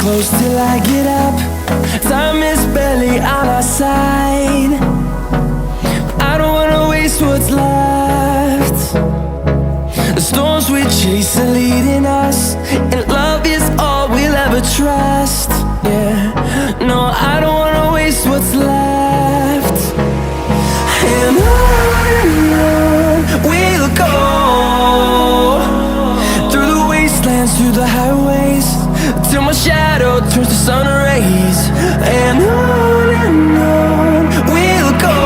close till I get up. Time is barely on our side. I don't wanna waste what's left. The storms we chase are leading us, and love is all we'll ever trust. Yeah, no, I don't wanna waste what's left. And on we'll go, through the wastelands, through the highways, till my shadow turns to sun rays. And on we'll go,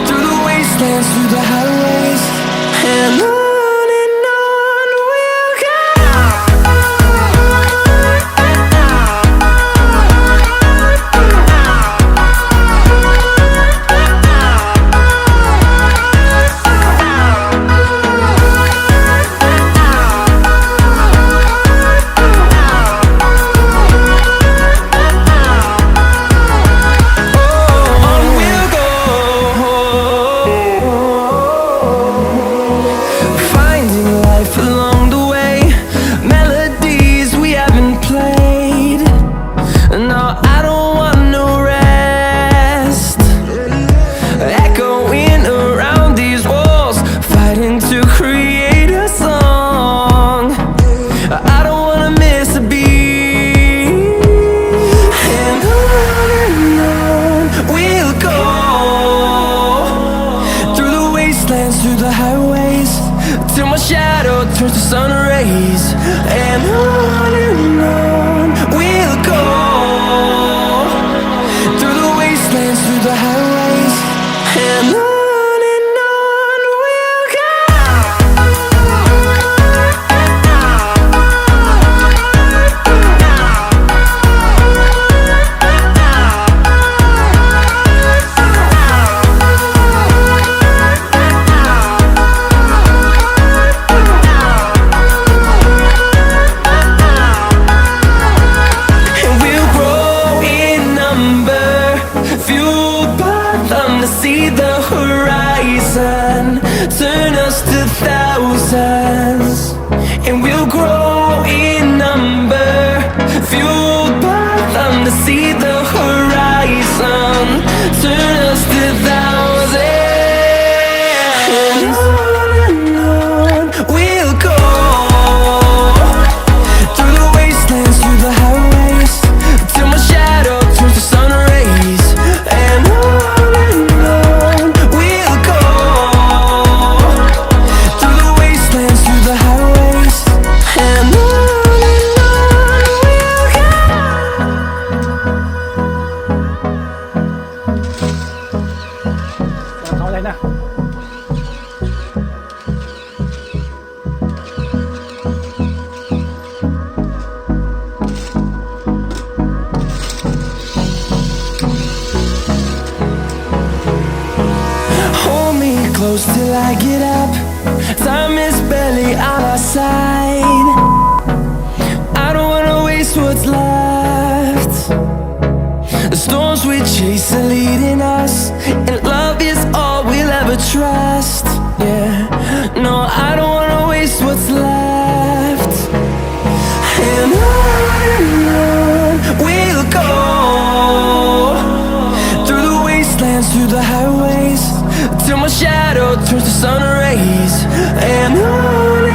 through the wastelands, through the highways, and on. To create a song, I don't wanna miss a beat. And on we'll go, through the wastelands, through the highways, till my shadow turns to sun rays. And on we'll go, through the wastelands, through the highways, and on. See the horizon turn us to thousands, and we'll grow in number, fueled by them to see the horizon turn us to thousands. And on we'll go, through the wastelands, through the highways, till my shadow turns to sun rays. And on close till I get up. Time is barely on our side. I don't wanna waste what's left. The storms we chase are leading us, and love is all we'll ever trust. Yeah, no, I don't wanna waste what's left. And on we'll go, through the wastelands, through the highways, till my shadow turns to sun rays. And on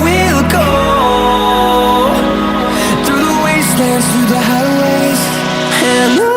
we'll go, through the wastelands, through the highways, and on.